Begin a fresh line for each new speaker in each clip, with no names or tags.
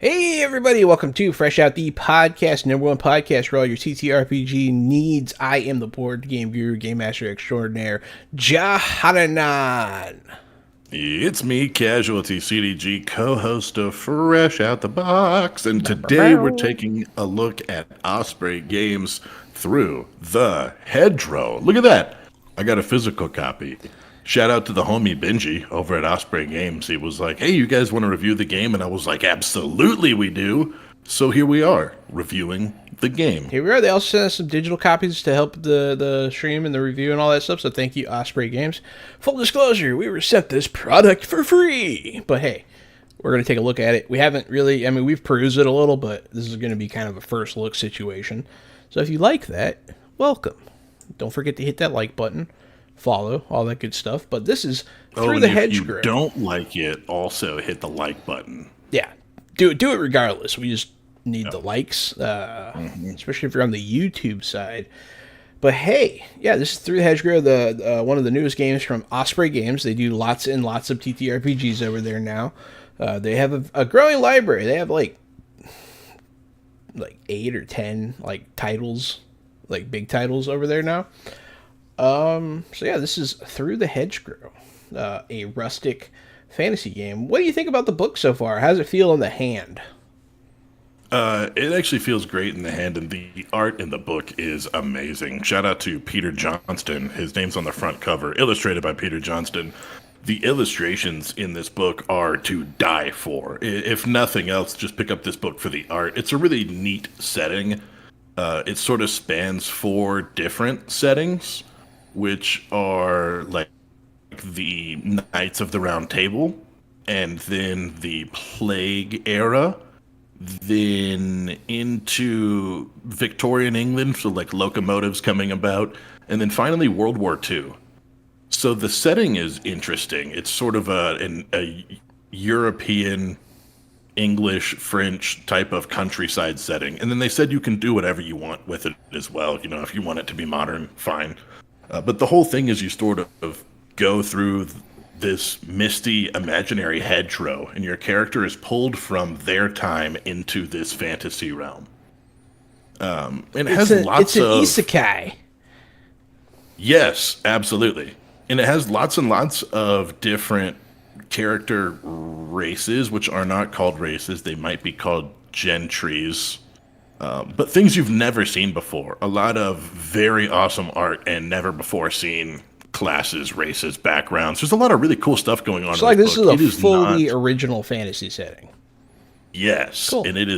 Hey everybody, welcome to Fresh Out the Podcast, number one podcast for all your TTRPG needs. I am the board game guru, game master extraordinaire, Jahan.
It's me, Casualty CDG, co-host of Fresh Out the Box, and today we're taking a look at Osprey Games through the Hedgerow. Look at that! I got a physical copy. Shout out to the homie Benji over at Osprey Games. He was like, hey, you guys want to review the game? And I was like, absolutely we do. So here we are, reviewing the game.
Here we are. They also sent us some digital copies to help the stream and the review and all that stuff, so thank you, Osprey Games. Full disclosure, we were sent this product for free. But hey, we're going to take a look at it. We haven't really, we've perused it a little, but this is going to be kind of a first look situation. So if you like that, welcome. Don't forget to hit that like button. Follow, all that good stuff. But this is through the Hedgerow.
If you don't like it, also hit the like button.
Yeah, do it regardless. We just need the likes, especially if you're on the YouTube side. But hey, yeah, this is through the Hedgerow, the one of the newest games from Osprey Games. They do lots and lots of TTRPGs over there now. They have a growing library. They have like 8 or 10 titles, big titles over there now. So yeah, this is Through the Hedgerow, a rustic fantasy game. What do you think about the book so far? How does it feel in the hand?
It actually feels great in the hand, and the art in the book is amazing. Shout out to Peter Johnston. His name's on the front cover, illustrated by Peter Johnston. The illustrations in this book are to die for. If nothing else, just pick up this book for the art. It's a really neat setting. It sort of spans 4 different settings, which are like the Knights of the Round Table, and then the Plague era, then into Victorian England, so like locomotives coming about, and then finally World War II. So the setting is interesting. It's sort of a European, English, French type of countryside setting. And then they said you can do whatever you want with it as well. You know, if you want it to be modern, fine. But the whole thing is you sort of go through this misty, imaginary hedgerow, and your character is pulled from their time into this fantasy realm. And it has lots of...
It's an isekai.
Yes, absolutely. And it has lots and lots of different character races, which are not called races. They might be called gentries. But things you've never seen before. A lot of very awesome art and never before seen classes, races, backgrounds. There's a lot of really cool stuff going on.
So this is a fully original fantasy setting.
Yes, cool. And it's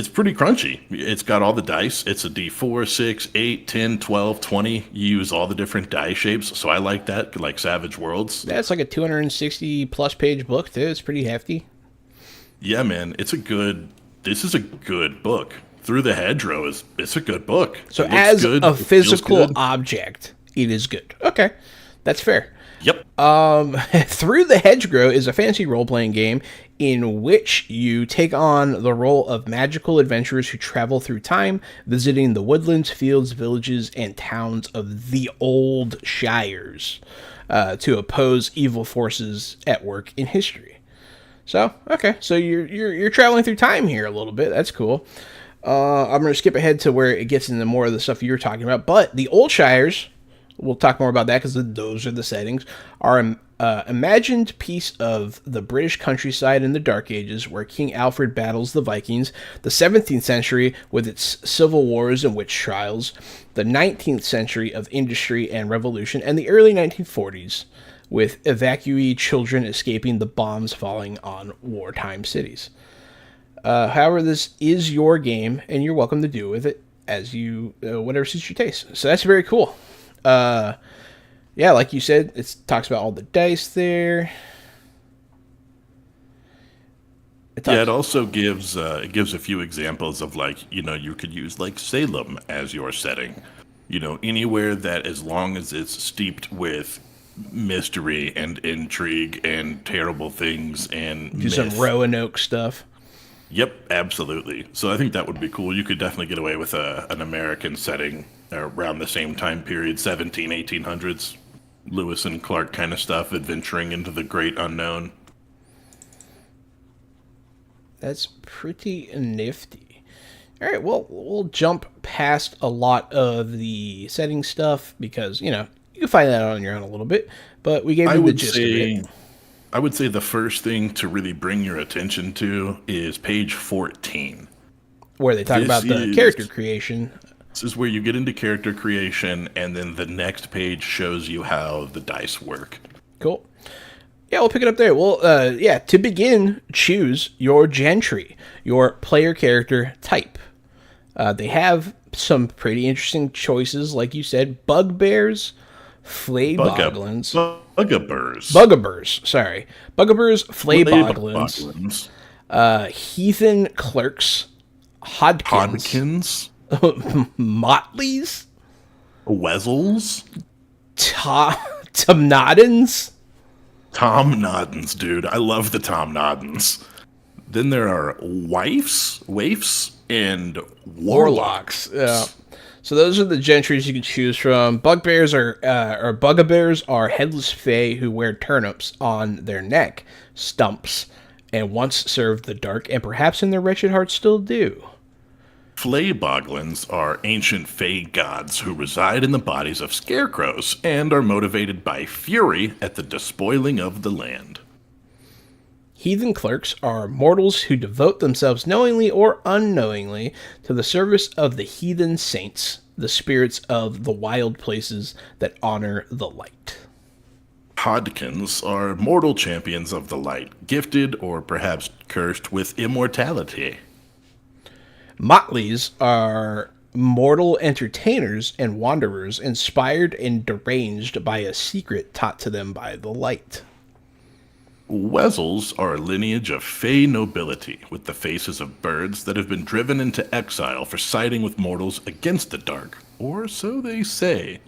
pretty crunchy. It's got all the dice. It's a D4, 6, 8, 10, 12, 20. You use all the different die shapes, so I like that, like Savage Worlds.
That's like a 260 plus page book too. It's pretty hefty.
Yeah, man, this is a good book. Through the Hedgerow it's a good book.
So as a physical object, it is good. Okay, that's fair.
Yep.
Through the Hedgerow is a fantasy role-playing game in which you take on the role of magical adventurers who travel through time, visiting the woodlands, fields, villages, and towns of the old shires to oppose evil forces at work in history. So, okay, so you're traveling through time here a little bit. That's cool. I'm going to skip ahead to where it gets into more of the stuff you were talking about. But the old shires, we'll talk more about that because those are the settings, are an imagined piece of the British countryside in the Dark Ages where King Alfred battles the Vikings, the 17th century with its civil wars and witch trials, the 19th century of industry and revolution, and the early 1940s with evacuee children escaping the bombs falling on wartime cities. However, this is your game, and you're welcome to do with it as you whatever suits your taste. So that's very cool. Yeah, like you said, it talks about all the dice there.
It also gives a few examples of you could use like Salem as your setting. Anywhere that, as long as it's steeped with mystery and intrigue and terrible things and
do some Roanoke stuff.
Yep, absolutely. So I think that would be cool. You could definitely get away with an American setting around the same time period, 1800s, Lewis and Clark kind of stuff, adventuring into the great unknown.
That's pretty nifty. All right, well, we'll jump past a lot of the setting stuff because, you can find that out on your own a little bit, but we gave
I
you the
would
gist of it.
say I would say the first thing to really bring your attention to is page 14.
Where they talk
This
about the
is
character creation.
this is where you get into character creation, and then the next page shows you how the dice work.
Cool. Yeah, we'll pick it up there. Well, yeah, to begin, choose your gentry, your player character type. They have some pretty interesting choices, like you said, bugbears, flayboglins,
Bugaburs.
bugabers, flayboglins,
Flayboglins.
heathen clerks, hodkins,
Hodkins.
motleys,
Wezzles.
tomnodins.
Tom Noddins, dude. I love the Tom Noddins. Then there are waifs, and warlocks.
Yeah. So those are the gentries you can choose from. Bugbears or bugbears are headless fae who wear turnips on their neck, stumps, and once served the dark, and perhaps in their wretched hearts still do.
Flayboglins are ancient fae gods who reside in the bodies of scarecrows and are motivated by fury at the despoiling of the land.
Heathen clerks are mortals who devote themselves knowingly or unknowingly to the service of the heathen saints, the spirits of the wild places that honor the light.
Hodkins are mortal champions of the light, gifted or perhaps cursed with immortality.
Motleys are mortal entertainers and wanderers inspired and deranged by a secret taught to them by the light.
Wezzles are a lineage of fey nobility with the faces of birds that have been driven into exile for siding with mortals against the dark, or so they say.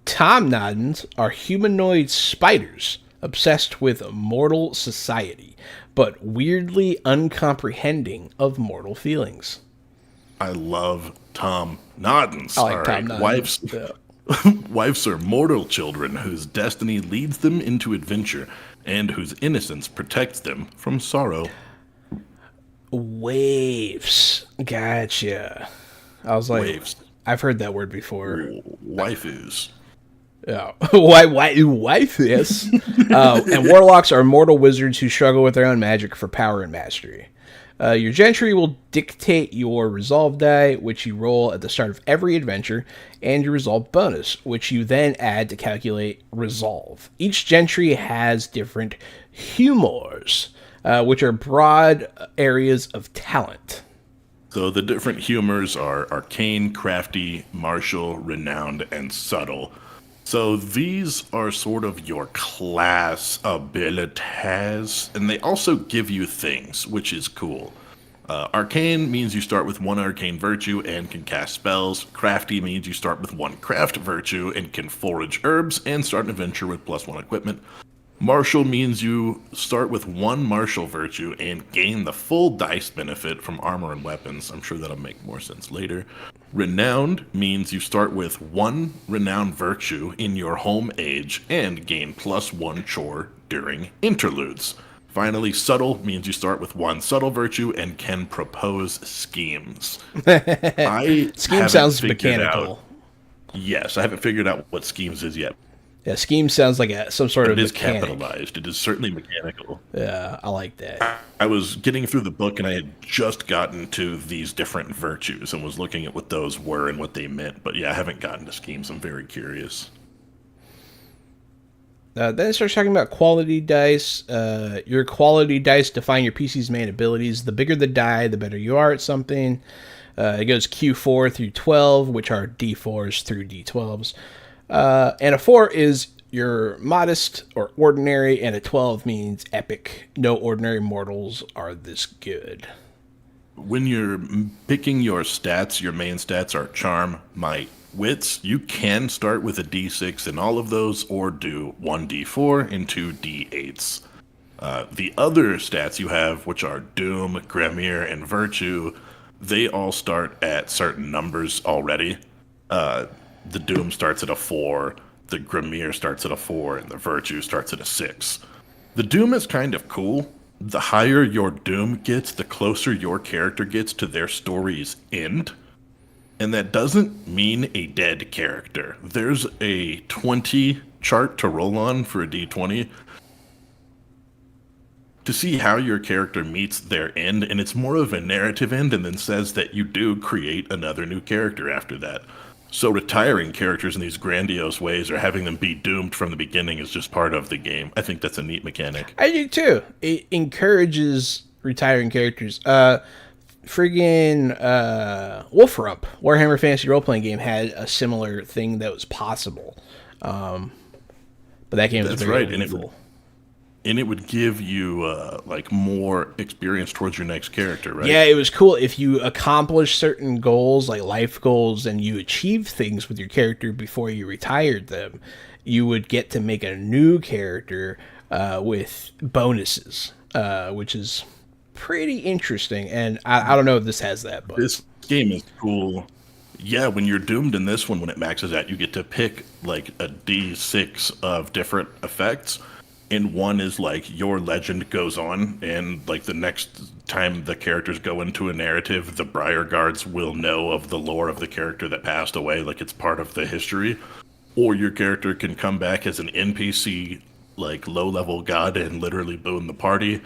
Tomnoddins are humanoid spiders obsessed with mortal society, but weirdly uncomprehending of mortal feelings.
I love Tom Noddins.
I like Tom Noddins.
Wives,
Yeah.
wives are mortal children whose destiny leads them into adventure and whose innocence protects them from sorrow.
Waves. Gotcha. I was like,
Waves.
I've heard that word before.
Waifus.
Yeah. Why, wife, yes. And warlocks are mortal wizards who struggle with their own magic for power and mastery. Your gentry will dictate your resolve die, which you roll at the start of every adventure, and your resolve bonus, which you then add to calculate resolve. Each gentry has different humors, which are broad areas of talent.
So the different humors are arcane, crafty, martial, renowned, and subtle. So these are sort of your class abilities, and they also give you things, which is cool. Arcane means you start with one arcane virtue and can cast spells. Crafty means you start with one craft virtue and can forage herbs and start an adventure with +1 equipment. Martial means you start with one martial virtue and gain the full dice benefit from armor and weapons. I'm sure that'll make more sense later. Renowned means you start with one renowned virtue in your home age and gain +1 chore during interludes. Finally, subtle means you start with one subtle virtue and can propose schemes.
Scheme sounds mechanical.
Yes, I haven't figured out what schemes is yet.
Yeah, scheme sounds like some sort of
It is
mechanic.
capitalized. It is certainly mechanical.
Yeah, I like that.
I was getting through the book and I had just gotten to these different virtues and was looking at what those were and what they meant. But yeah, I haven't gotten to schemes. I'm very curious.
Then it starts talking about quality dice. Your quality dice define your PC's main abilities. The bigger the die, the better you are at something. It goes Q4 through 12, which are D4s through D12s. And a 4 is your modest or ordinary, and a 12 means epic. No ordinary mortals are this good.
When you're picking your stats, your main stats are charm, might, wits. You can start with a D6 in all of those, or do 1d4 and 2 D8s. The other stats you have, which are Doom, Gremir, and Virtue, they all start at certain numbers already. The Doom starts at a 4, the Gremir starts at a 4, and the Virtue starts at a 6. The Doom is kind of cool the higher your doom gets, the closer your character gets to their story's end. And that doesn't mean a dead character. There's a 20 chart to roll on for a d20 to see how your character meets their end, and it's more of a narrative end and then says that you do create another new character after that. So retiring characters in these grandiose ways or having them be doomed from the beginning is just part of the game. I think that's a neat mechanic.
I do too. It encourages retiring characters. Friggin' Wolfrup, Warhammer Fantasy Role Playing Game, had a similar thing that was possible. But that game was
That's
very
right,
unusual.
and it would give you like more experience towards your next character, right?
Yeah, it was cool. If you accomplish certain goals, like life goals, and you achieve things with your character before you retired them, you would get to make a new character with bonuses, which is pretty interesting. And I don't know if this has that, but
This game is cool. Yeah, when you're doomed in this one, when it maxes out, you get to pick like a D6 of different effects. And one is like your legend goes on, and like the next time the characters go into a narrative, the Briar Guards will know of the lore of the character that passed away, like it's part of the history. Or your character can come back as an NPC, like low level god, and literally boon the party.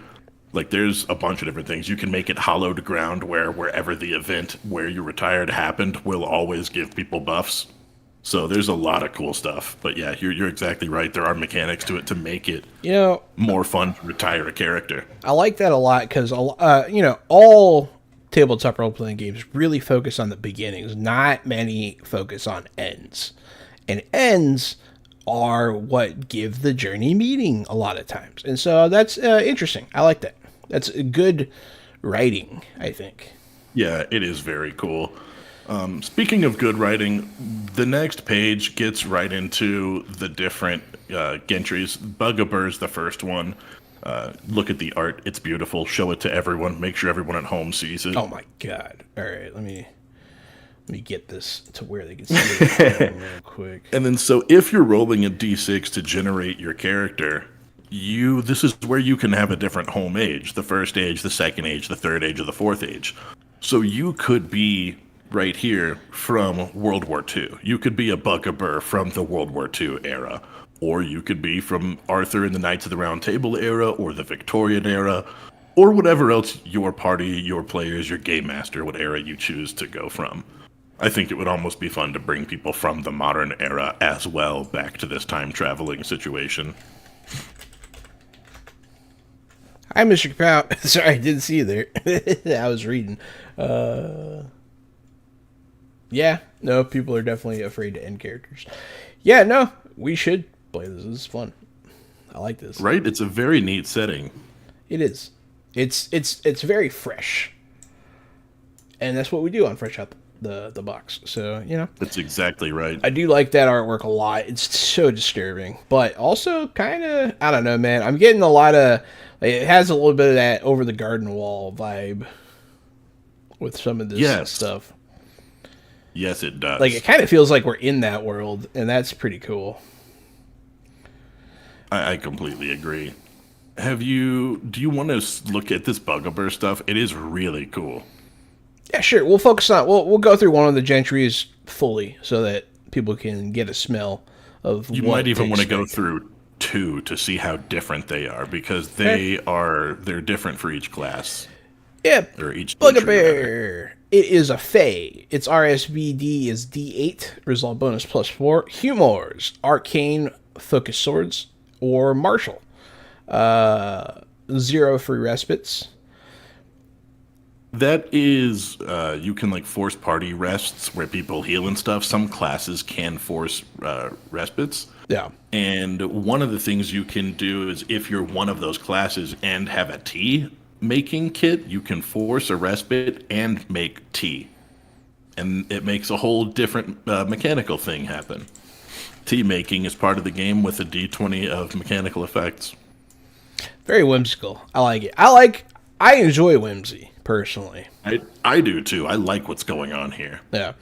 Like there's a bunch of different things. You can make it hallowed ground where wherever the event where you retired happened will always give people buffs. So there's a lot of cool stuff. But yeah, you're exactly right. There are mechanics to it to make it
you know,
more fun to retire a character.
I like that a lot because all tabletop role playing games really focus on the beginnings. Not many focus on ends, and ends are what give the journey meaning a lot of times. And so that's interesting. I like that. That's good writing, I think.
Yeah, it is very cool. Speaking of good writing, the next page gets right into the different gentries. Bugabur's the first one. Look at the art; it's beautiful. Show it to everyone. Make sure everyone at home sees it.
Oh my god! All right, let me get this to where they can see it real quick.
And then, so if you're rolling a d6 to generate your character, this is where you can have a different home age: the first age, the second age, the third age, or the fourth age. So you could be right here from World War II. You could be a Bugabur from the World War II era, or you could be from Arthur and the Knights of the Round Table era, or the Victorian era, or whatever else your party, your players, your game master, what era you choose to go from. I think it would almost be fun to bring people from the modern era as well back to this time traveling situation.
Hi, Mr. Kapow. Sorry, I didn't see you there. I was reading. Yeah, no, people are definitely afraid to end characters. Yeah, no, we should play this. This is fun. I like this.
Right? It's a very neat setting.
It is. It's very fresh, and that's what we do on Fresh Out the Box. So
That's exactly right.
I do like that artwork a lot. It's so disturbing, but also kind of, I don't know, man. I'm getting a lot of. It has a little bit of that Over the Garden Wall vibe with some of this stuff.
Yes, it does.
Like, it kind of feels like we're in that world, and that's pretty cool.
I completely agree. Do you want to look at this Bugabur stuff? It is really cool.
Yeah, sure. We'll focus on, we'll go through one of the gentries fully so that people can get a smell of
You
what
might even
to
want to go
expect.
through two to see how different they are, because they're different for each class.
Yeah,
Or each gentry, rather.
Bugabur. It is a Fae. Its RSVD is D8, result bonus +4. Humors, Arcane, Focus Swords, or Martial. 0 free respites.
That is, you can like force party rests where people heal and stuff. Some classes can force respites.
Yeah.
And one of the things you can do is if you're one of those classes and have a tea making kit, you can force a respite and make tea. And it makes a whole different mechanical thing happen. Tea making is part of the game with a d20 of mechanical effects.
Very whimsical. I like it. I enjoy whimsy, personally.
I do too. I like what's going on here.
Yeah.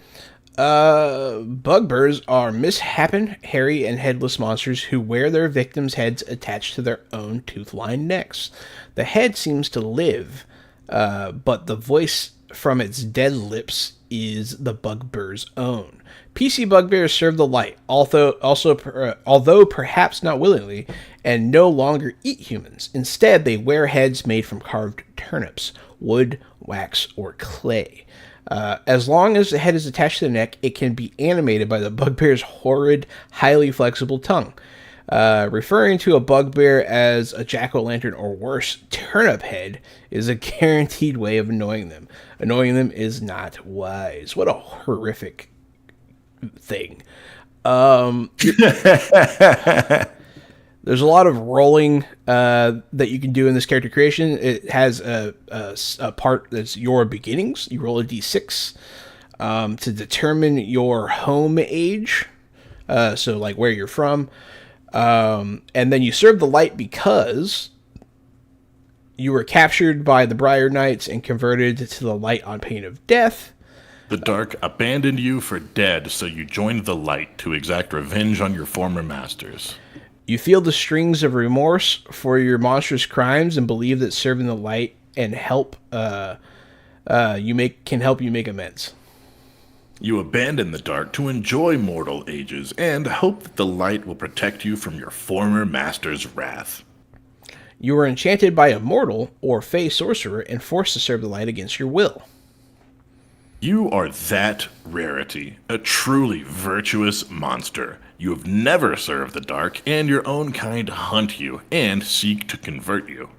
Bugbears are misshapen, hairy, and headless monsters who wear their victims' heads attached to their own tooth-lined necks. The head seems to live, but the voice from its dead lips is the bugbear's own. PC bugbears serve the light, although perhaps not willingly, and no longer eat humans. Instead, they wear heads made from carved turnips, wood, wax, or clay. As long as the head is attached to the neck, it can be animated by the bugbear's horrid, highly flexible tongue. Referring to a bugbear as a jack-o'-lantern or worse, turnip head, is a guaranteed way of annoying them. Annoying them is not wise. What a horrific thing. There's a lot of rolling that you can do in this character creation. It has a part that's your beginnings. You roll a d6 to determine your home age, so like where you're from. And then you serve the light because you were captured by the Briar Knights and converted to the light on pain of death.
The dark abandoned you for dead, so you joined the light to exact revenge on your former masters.
You feel the strings of remorse for your monstrous crimes and believe that serving the light and help can help you make amends.
You abandon the dark to enjoy mortal ages and hope that the light will protect you from your former master's wrath.
You were enchanted by a mortal or fey sorcerer and forced to serve the light against your will.
You are that rarity, a truly virtuous monster. You have never served the dark, and your own kind hunt you and seek to convert you.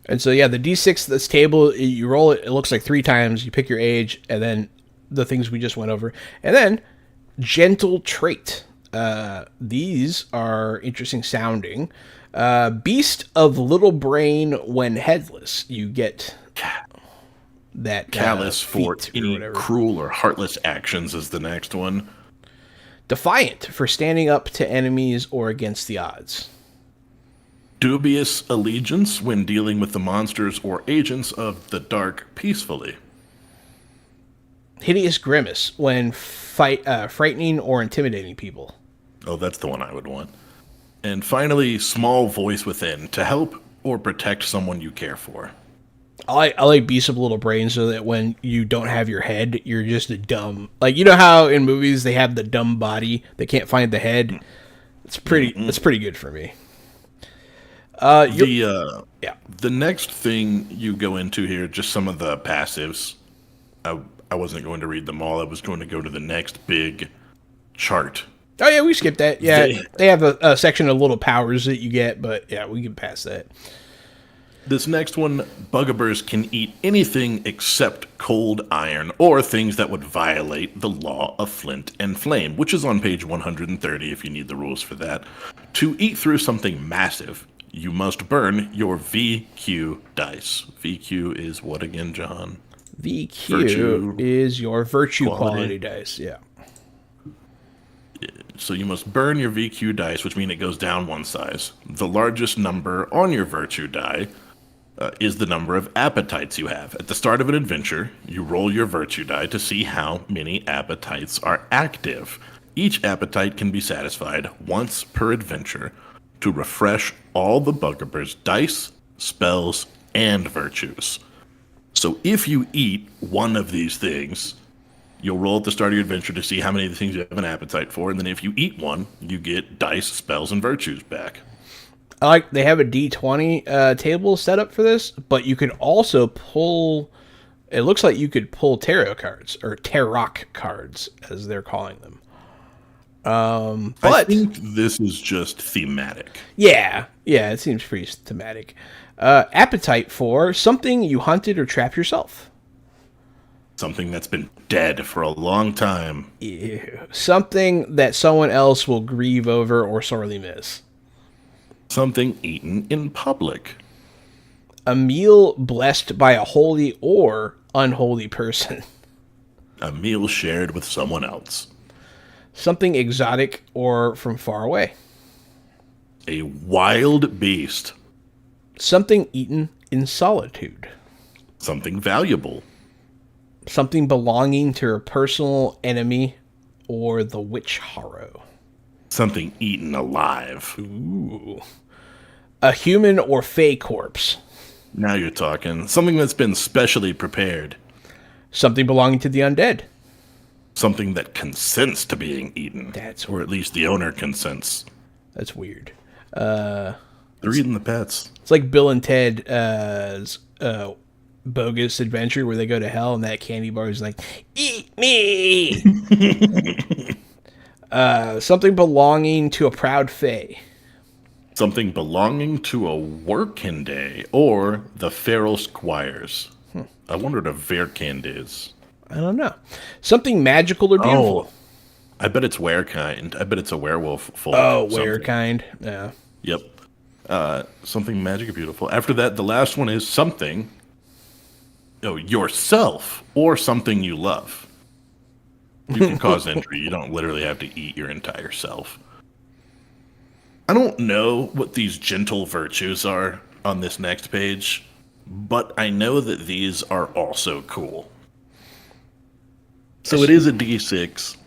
And so, yeah, the d6, this table, you roll it, it looks like 3 times, you pick your age, and then the things we just went over. And then, gentle trait. These are interesting sounding. Beast of little brain when headless. You get that
callous for any cruel or heartless actions is the next one.
Defiant for standing up to enemies or against the odds.
Dubious allegiance when dealing with the monsters or agents of the dark peacefully.
Hideous grimace when frightening or intimidating people.
Oh, that's the one I would want. And finally, small voice within to help or protect someone you care for.
I like Beast of Little Brain so that when you don't have your head, you're just a dumb... Like, you know how in movies they have the dumb body, they can't find the head? It's pretty good for me.
The next thing you go into here, just some of the passives. I wasn't going to read them all. I was going to go to the next big chart.
Oh, yeah, we skipped that. Yeah, they have a section of little powers that you get, but yeah, we can pass that.
This next one, bugbears can eat anything except cold iron or things that would violate the law of flint and flame, which is on page 130 if you need the rules for that. To eat through something massive, you must burn your VQ dice. VQ is what again, John?
VQ is your virtue quality dice, yeah.
So you must burn your VQ dice, which means it goes down one size. The largest number on your virtue die is the number of appetites you have. At the start of an adventure, you roll your virtue die to see how many appetites are active. Each appetite can be satisfied once per adventure to refresh all the bugbear's dice, spells, and virtues. So if you eat one of these things, you'll roll at the start of your adventure to see how many of the things you have an appetite for, and then if you eat one, you get dice, spells, and virtues back.
I like they have a D20 table set up for this, but you could also pull. It looks like you could pull tarot cards or tarot cards, as they're calling them. But
I think this is just thematic.
Yeah, it seems pretty thematic. Appetite for something you hunted or trapped yourself.
Something that's been dead for a long time.
Ew. Something that someone else will grieve over or sorely miss.
Something eaten in public.
A meal blessed by a holy or unholy person.
A meal shared with someone else.
Something exotic or from far away.
A wild beast.
Something eaten in solitude.
Something valuable.
Something belonging to a personal enemy or the witch harrow.
Something eaten alive.
Ooh. A human or fey corpse.
Now you're talking. Something that's been specially prepared.
Something belonging to the undead.
Something that consents to being eaten. Or at least the owner consents.
That's weird.
They're eating the pets.
It's like Bill and Ted's bogus adventure where they go to hell and that candy bar is like, eat me! Something belonging to a proud fae.
Something belonging to a working day or the feral squires. I wonder what a Verkind is.
I don't know. Something magical or beautiful.
Oh, I bet it's werekind. I bet it's a werewolf.
Werekind. Yeah.
Yep. Something magic or beautiful. After that, the last one is something. Yourself or something you love. You can cause injury. You don't literally have to eat your entire self. I don't know what these gentle virtues are on this next page, but I know that these are also cool. So it is a D6.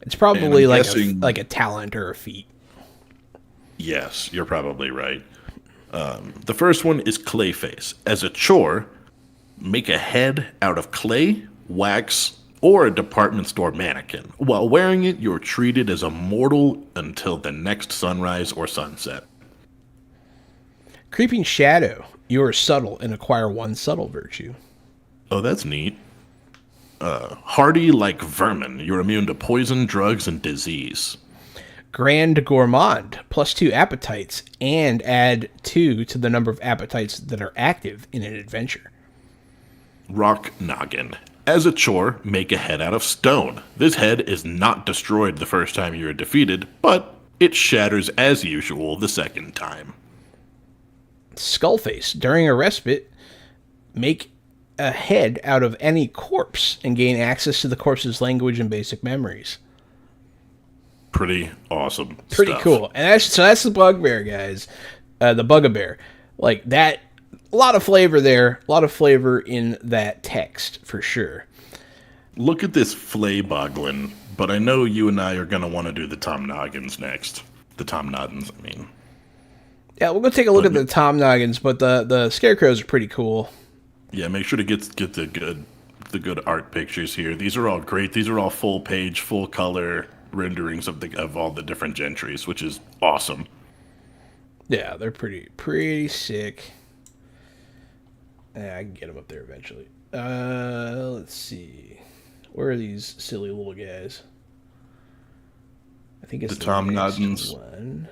It's probably like a talent or a feat.
Yes, you're probably right. The first one is clay face. As a chore, make a head out of clay, wax, or a department store mannequin. While wearing it, you're treated as a mortal until the next sunrise or sunset.
Creeping shadow. You are subtle and acquire one subtle virtue.
Oh, that's neat. Hardy like vermin. You're immune to poison, drugs, and disease.
Grand gourmand. +2 appetites. And add 2 to the number of appetites that are active in an adventure.
Rock noggin. As a chore, make a head out of stone. This head is not destroyed the first time you are defeated, but it shatters as usual the second time.
Skullface. During a respite, make a head out of any corpse and gain access to the corpse's language and basic memories.
Pretty awesome.
Pretty
stuff.
cool. And that's the bugbear, guys. The bugbear. Like that. A lot of flavor there. A lot of flavor in that text, for sure.
Look at this flay-boggling, but I know you and I are going to want to do the Tom Noggins next. The Tom Noggins, I mean.
Yeah, we'll go take a look at the Tom Noggins, but the scarecrows are pretty cool.
Yeah, make sure to get the good art pictures here. These are all great. These are all full page, full color renderings of all the different gentries, which is awesome.
Yeah, they're pretty sick. Yeah, I can get them up there eventually. Let's see. Where are these silly little guys? I think it's
the Tom Noggins
one.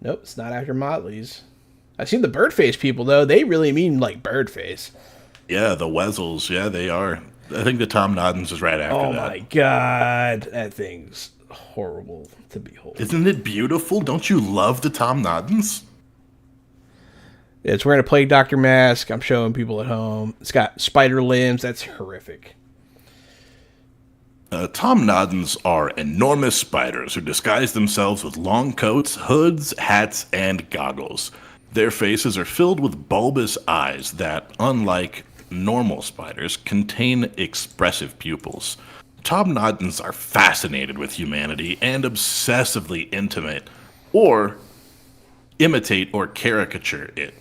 Nope, it's not after Motley's. I've seen the Birdface people, though. They really mean, like, Birdface.
Yeah, the Wezzles. Yeah, they are. I think the Tom Noggins is right after that.
Oh, my God. That thing's horrible to behold.
Isn't it beautiful? Don't you love the Tom Noggins?
It's wearing a Plague Doctor mask. I'm showing people at home. It's got spider limbs. That's horrific.
Tom Noggins are enormous spiders who disguise themselves with long coats, hoods, hats, and goggles. Their faces are filled with bulbous eyes that, unlike normal spiders, contain expressive pupils. Tom Noggins are fascinated with humanity and obsessively intimate, or imitate or caricature it.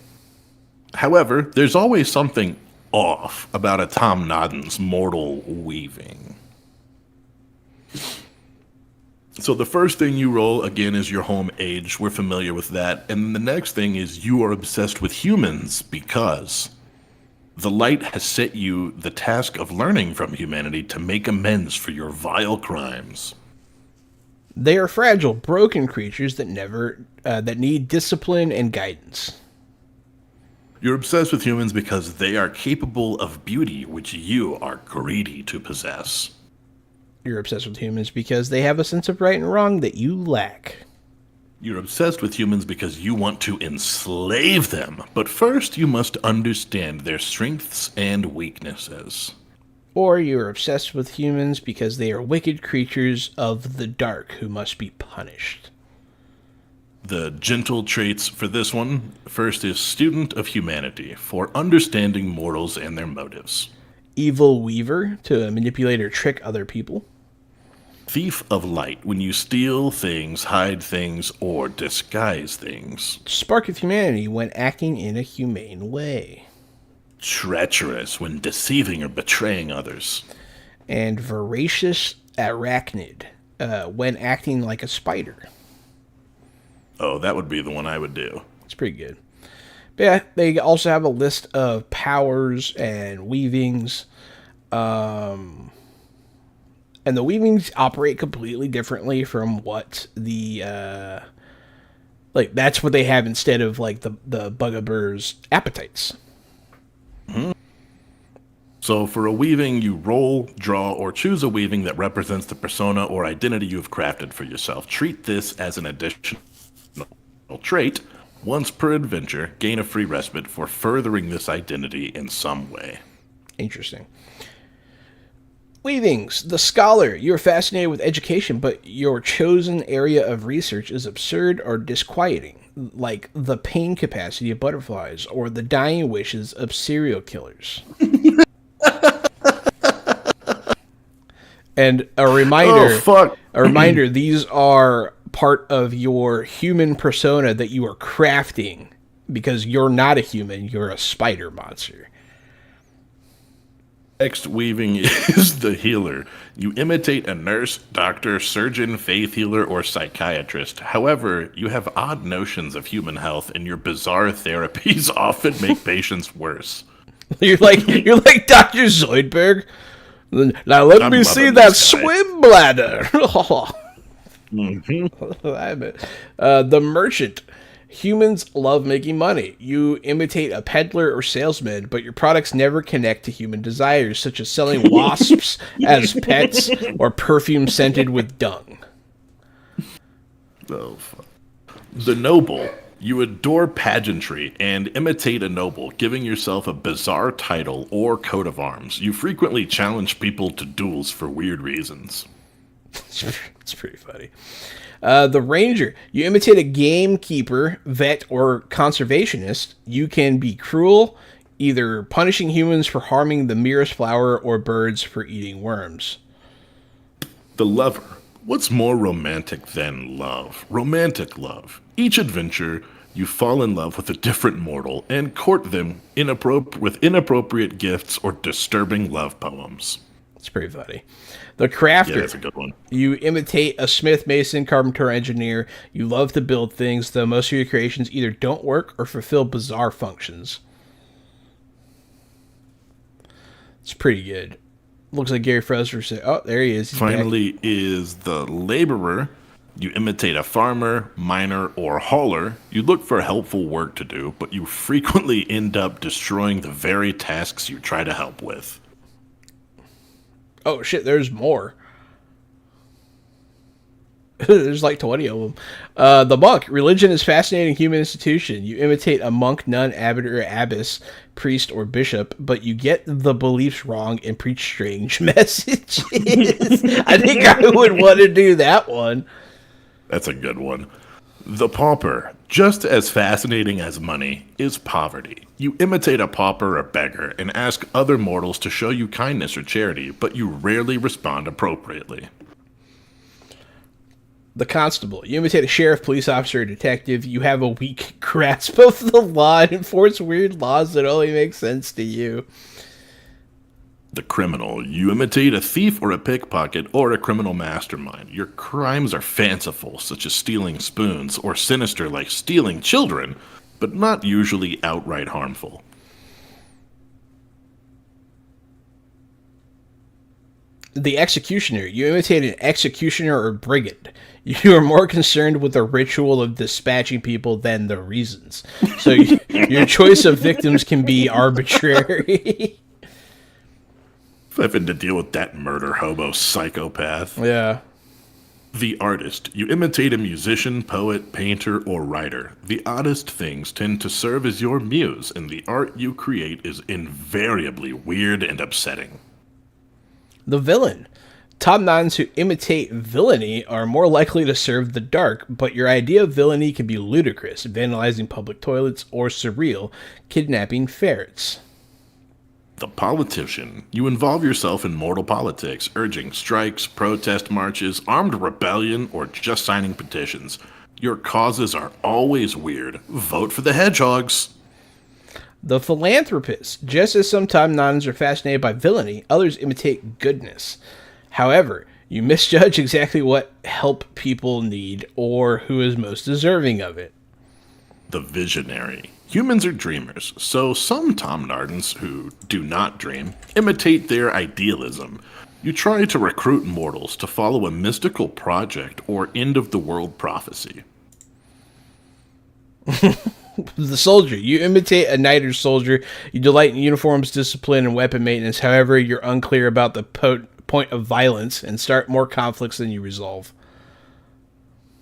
However, there's always something off about a Tom Noggins mortal weaving. So the first thing you roll, again, is your home age. We're familiar with that. And the next thing is you are obsessed with humans because the light has set you the task of learning from humanity to make amends for your vile crimes.
They are fragile, broken creatures that need discipline and guidance.
You're obsessed with humans because they are capable of beauty, which you are greedy to possess.
You're obsessed with humans because they have a sense of right and wrong that you lack.
You're obsessed with humans because you want to enslave them, but first you must understand their strengths and weaknesses.
Or you're obsessed with humans because they are wicked creatures of the dark who must be punished.
The gentle traits for this one first is student of humanity, for understanding mortals and their motives.
Evil weaver, to manipulate or trick other people.
Thief of light, when you steal things, hide things, or disguise things.
Spark of humanity, when acting in a humane way.
Treacherous, when deceiving or betraying others.
And voracious arachnid, when acting like a spider.
Oh, that would be the one I would do.
It's pretty good. But yeah, they also have a list of powers and weavings. And the weavings operate completely differently from what the that's what they have instead of like the Bugabir's appetites.
Mm-hmm. So for a weaving, you roll, draw, or choose a weaving that represents the persona or identity you've crafted for yourself. Treat this as an additional trait. Once per adventure, gain a free respite for furthering this identity in some way.
Interesting. Weavings. The scholar. You are fascinated with education, but your chosen area of research is absurd or disquieting, like the pain capacity of butterflies or the dying wishes of serial killers. And a reminder, these are part of your human persona that you are crafting because you're not a human, you're a spider monster.
Next weaving is the healer. You imitate a nurse, doctor, surgeon, faith healer, or psychiatrist. However, you have odd notions of human health, and your bizarre therapies often make patients worse.
You're like Dr. Zoidberg. Now let me see that swim bladder. Mm-hmm. The merchant. Humans love making money. You imitate a peddler or salesman, but your products never connect to human desires, such as selling wasps as pets or perfume scented with dung.
Oh, fuck. The noble. You adore pageantry and imitate a noble, giving yourself a bizarre title or coat of arms. You frequently challenge people to duels for weird reasons.
It's pretty funny. The ranger. You imitate a gamekeeper, vet, or conservationist. You can be cruel, either punishing humans for harming the merest flower or birds for eating worms.
The lover. What's more romantic than love? Romantic love. Each adventure, you fall in love with a different mortal and court them with inappropriate gifts or disturbing love poems.
It's pretty funny. The crafter.
Yeah, that's a good one.
You imitate a smith, mason, carpenter, engineer. You love to build things, though most of your creations either don't work or fulfill bizarre functions. It's pretty good. Looks like Gary Fresher said, oh, there he is. He's
Finally
back.
Is the laborer. You imitate a farmer, miner, or hauler. You look for helpful work to do, but you frequently end up destroying the very tasks you try to help with.
Oh, shit, there's more. There's like 20 of them. The monk. Religion is a fascinating human institution. You imitate a monk, nun, abbot, or abbess, priest, or bishop, but you get the beliefs wrong and preach strange messages. I think I would want to do that one.
That's a good one. The pauper. Just as fascinating as money is poverty. You imitate a pauper or beggar and ask other mortals to show you kindness or charity, but you rarely respond appropriately.
The constable. You imitate a sheriff, police officer, or detective. You have a weak grasp of the law and enforce weird laws that only make sense to you.
The criminal. You imitate a thief or a pickpocket or a criminal mastermind. Your crimes are fanciful, such as stealing spoons, or sinister like stealing children, but not usually outright harmful.
The executioner. You imitate an executioner or brigand. You are more concerned with the ritual of dispatching people than the reasons. So your choice of victims can be arbitrary.
Having to deal with that murder hobo psychopath.
Yeah.
The artist. You imitate a musician, poet, painter, or writer. The oddest things tend to serve as your muse, and the art you create is invariably weird and upsetting.
The villain. Tom Nuns who imitate villainy are more likely to serve the dark, but your idea of villainy can be ludicrous, vandalizing public toilets, or surreal, kidnapping ferrets.
The politician. You involve yourself in mortal politics, urging strikes, protest marches, armed rebellion, or just signing petitions. Your causes are always weird. Vote for the hedgehogs.
The philanthropist. Just as some Tom Nuns are fascinated by villainy, others imitate goodness. However, you misjudge exactly what help people need or who is most deserving of it.
The visionary. Humans are dreamers, so some Tom Nardens who do not dream imitate their idealism. You try to recruit mortals to follow a mystical project or end-of-the-world prophecy.
The soldier. You imitate a knight or soldier. You delight in uniforms, discipline, and weapon maintenance. However, you're unclear about the point of violence and start more conflicts than you resolve.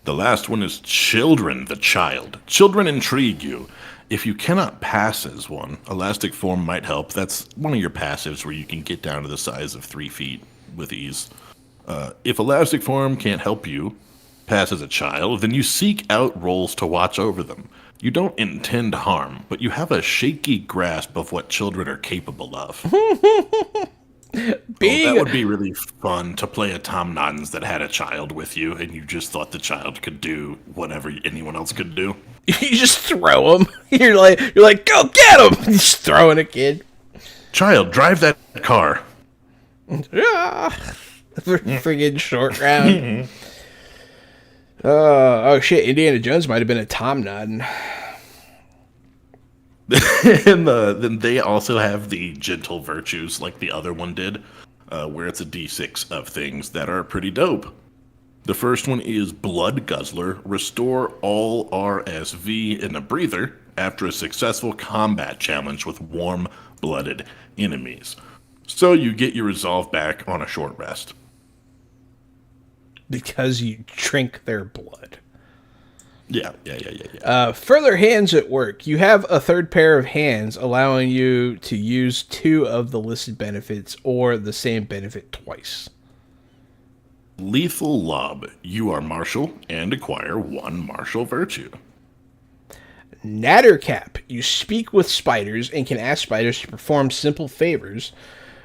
The last one is children, the child. Children intrigue you. If you cannot pass as one, elastic form might help. That's one of your passives where you can get down to the size of 3 feet with ease. If elastic form can't help you pass as a child, then you seek out roles to watch over them. You don't intend harm, but you have a shaky grasp of what children are capable of. That would be really fun to play a Tom Noddens that had a child with you, and you just thought the child could do whatever anyone else could do.
You just throw him. You're like, go get him. Just throwing a kid.
Child, drive that car.
Friggin' short round. Oh shit! Indiana Jones might have been a Tom Nodden.
And then they also have the gentle virtues like the other one did, where it's a D6 of things that are pretty dope. The first one is Blood Guzzler. Restore all RSV in a breather after a successful combat challenge with warm-blooded enemies. So you get your resolve back on a short rest.
Because you drink their blood.
Yeah.
Further hands at work. You have a third pair of hands, allowing you to use 2 of the listed benefits or the same benefit twice.
Lethal Lob. You are martial and acquire 1 martial virtue.
Nattercap. You speak with spiders and can ask spiders to perform simple favors,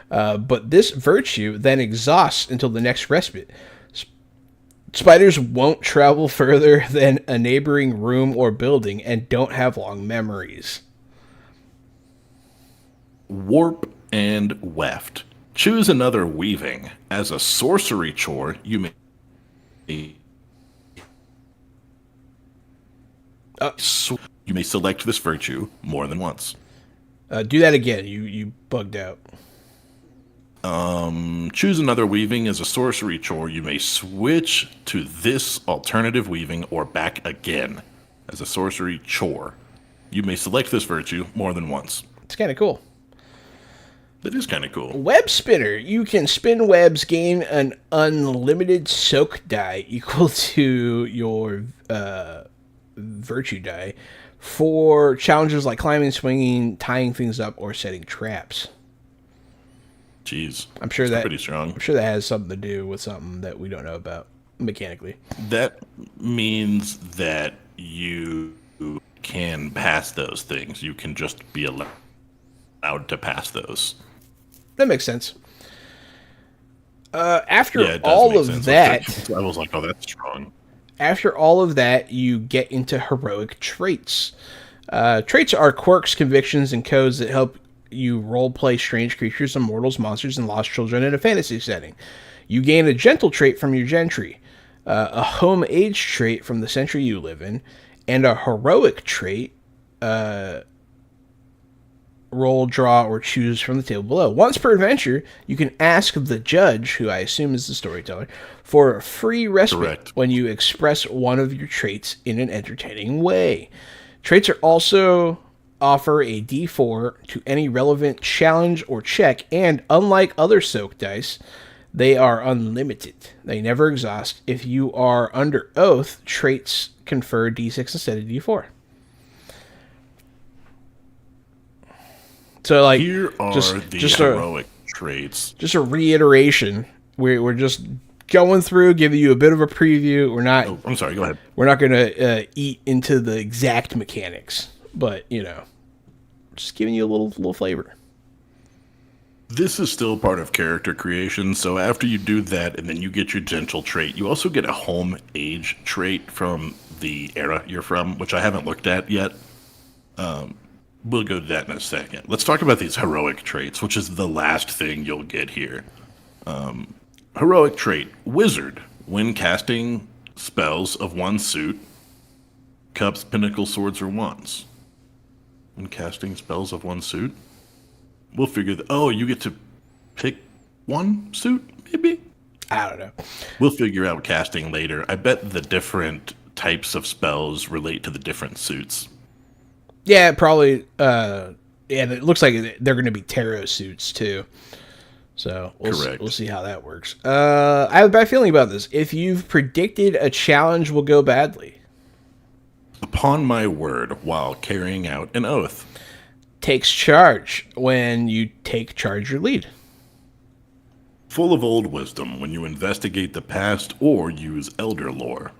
but this virtue then exhausts until the next respite. Spiders won't travel further than a neighboring room or building and don't have long memories.
Warp and Weft. Choose another weaving. As a sorcery chore, you may select this virtue more than once.
Do that again. You bugged out.
Choose another weaving. As a sorcery chore, you may switch to this alternative weaving or back again. As a sorcery chore, you may select this virtue more than once.
It's kind of cool.
That is kind of cool.
Web spinner. You can spin webs, gain an unlimited soak die equal to your virtue die for challenges like climbing, swinging, tying things up, or setting traps.
Jeez,
I'm sure that's
pretty strong.
I'm sure that has something to do with something that we don't know about mechanically.
That means that you can pass those things. You can just be allowed to pass those.
That makes sense. After all of that,
I was like, "Oh, that's strong."
After all of that, you get into heroic traits. Traits are quirks, convictions, and codes that help you roleplay strange creatures and mortals, monsters, and lost children in a fantasy setting. You gain a gentle trait from your gentry, a home age trait from the century you live in, and a heroic trait. Roll, draw, or choose from the table below. Once per adventure, you can ask the judge, who I assume is the storyteller, for a free respite when you express one of your traits in an entertaining way. Traits are also offer a D4 to any relevant challenge or check, and unlike other soak dice, they are unlimited. They never exhaust. If you are under oath, traits confer D6 instead of D4. So, like,
here are the heroic traits.
Just a reiteration We're just going through, giving you a bit of a preview.
Oh, I'm sorry. Go ahead.
We're not going to eat into the exact mechanics, but just giving you a little flavor.
This is still part of character creation, so after you do that and then you get your gentle trait, you also get a home age trait from the era you're from, which I haven't looked at yet. We'll go to that in a second. Let's talk about these heroic traits, which is the last thing you'll get here. Heroic trait, Wizard. When casting spells of one suit, cups, pinnacle, swords, or wands. When casting spells of one suit? We'll figure that. Oh, you get to pick one suit, maybe?
I don't know.
We'll figure out casting later. I bet the different types of spells relate to the different suits.
Yeah, probably. And it looks like they're going to be tarot suits, too. So we'll see how that works. I have a bad feeling about this. If you've predicted a challenge will go badly.
Upon my word, while carrying out an oath.
Takes charge when you take charge or lead.
Full of old wisdom when you investigate the past or use elder lore.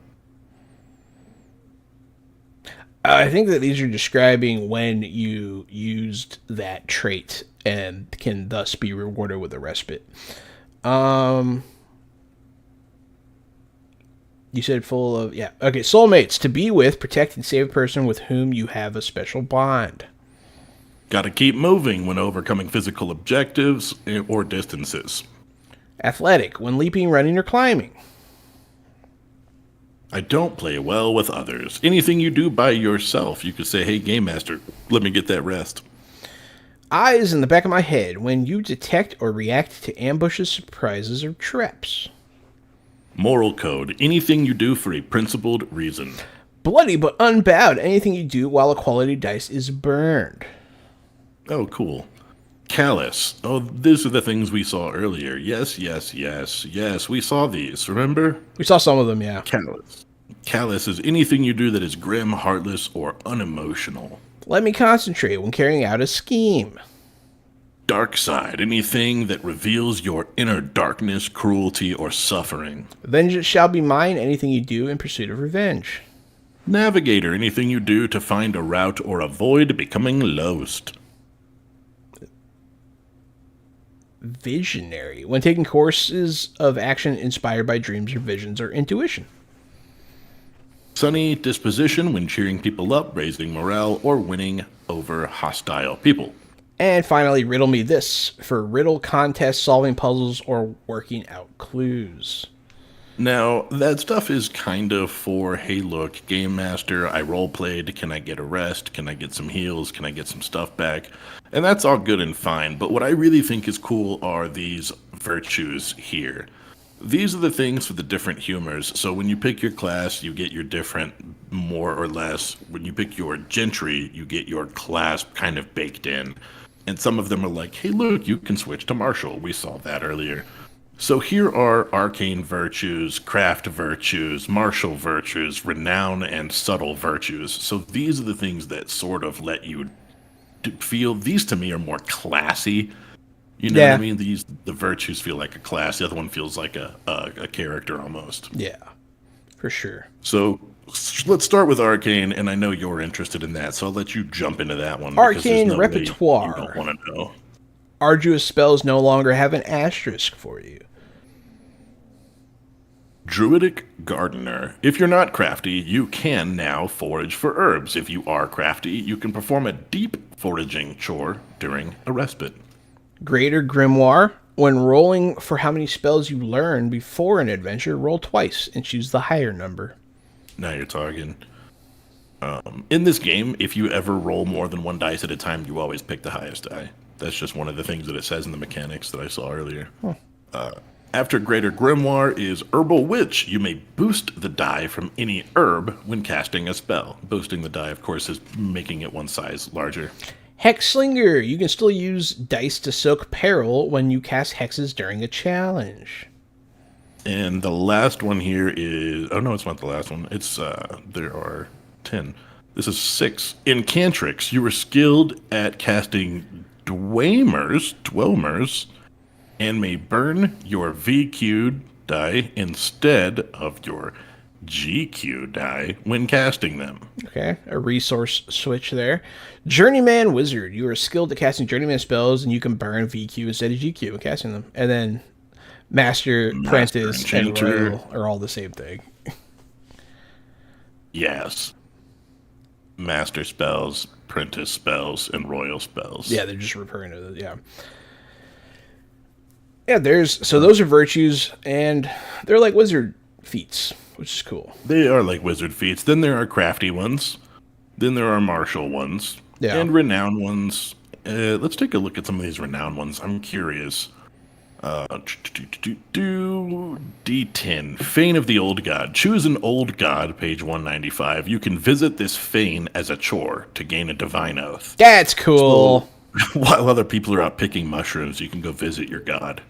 I think that these are describing when you used that trait and can thus be rewarded with a respite. You said full of, yeah. Okay, soulmates. To be with, protect, and save a person with whom you have a special bond.
Got to keep moving when overcoming physical objectives or distances.
Athletic. When leaping, running, or climbing.
I don't play well with others. Anything you do by yourself, you could say, hey, Game Master, let me get that rest.
Eyes in the back of my head. When you detect or react to ambushes, surprises, or traps.
Moral code. Anything you do for a principled reason.
Bloody but unbowed. Anything you do while a quality dice is burned.
Oh, cool. Callous. Oh, these are the things we saw earlier. Yes, we saw these, remember?
We saw some of them, yeah.
Callous. Callous is anything you do that is grim, heartless, or unemotional.
Let me concentrate when carrying out a scheme.
Dark side. Anything that reveals your inner darkness, cruelty, or suffering.
Vengeance shall be mine. Anything you do in pursuit of revenge.
Navigator. Anything you do to find a route or avoid becoming lost.
Visionary. When taking courses of action inspired by dreams or visions or intuition.
Sunny disposition when cheering people up, raising morale, or winning over hostile people.
And finally, riddle me this for riddle contests, solving puzzles, or working out clues.
Now, that stuff is kind of for, hey, look, Game Master, I role-played, can I get a rest? Can I get some heals? Can I get some stuff back? And that's all good and fine, but what I really think is cool are these virtues here. These are the things for the different humors. So when you pick your class, you get your different, more or less. When you pick your gentry, you get your class kind of baked in. And some of them are like, hey, look, you can switch to martial. We saw that earlier. So here are arcane virtues, craft virtues, martial virtues, renown, and subtle virtues. So these are the things that sort of let you feel, these to me are more classy. You know what I mean? The virtues feel like a class. The other one feels like a character almost.
Yeah, for sure.
So let's start with arcane, and I know you're interested in that, so I'll let you jump into that one.
Arcane repertoire.
You don't want to know.
Arduous spells no longer have an asterisk for you.
Druidic Gardener. If you're not crafty, you can now forage for herbs. If you are crafty, you can perform a deep foraging chore during a respite.
Greater Grimoire. When rolling for how many spells you learn before an adventure, roll twice and choose the higher number.
Now you're talking. In this game, if you ever roll more than one dice at a time, you always pick the highest die. That's just one of the things that it says in the mechanics that I saw earlier. After Greater Grimoire is Herbal Witch. You may boost the die from any herb when casting a spell. Boosting the die, of course, is making it one size larger.
Hexslinger. You can still use dice to soak peril when you cast hexes during a challenge.
And the last one here is... Oh, no, it's not the last one. It's there are 10. This is 6. Incantrix. You are skilled at casting Dwemers, and may burn your VQ die instead of your GQ die when casting them.
Okay, a resource switch there. Journeyman Wizard. You are skilled at casting Journeyman spells, and you can burn VQ instead of GQ when casting them. And then Master Apprentice, and
Enchanter
Royal are all the same thing.
Yes. Master spells, Apprentice spells, and Royal spells.
Yeah, they're just referring to it. Yeah. Yeah, those are virtues, and they're like wizard feats, which is cool.
They are like wizard feats. Then there are crafty ones. Then there are martial ones.
Yeah.
And renowned ones. Let's take a look at some of these renowned ones. I'm curious. D10. Fane of the Old God. Choose an old god, page 195. You can visit this fane as a chore to gain a divine oath.
That's cool.
So, while other people are out picking mushrooms, you can go visit your god.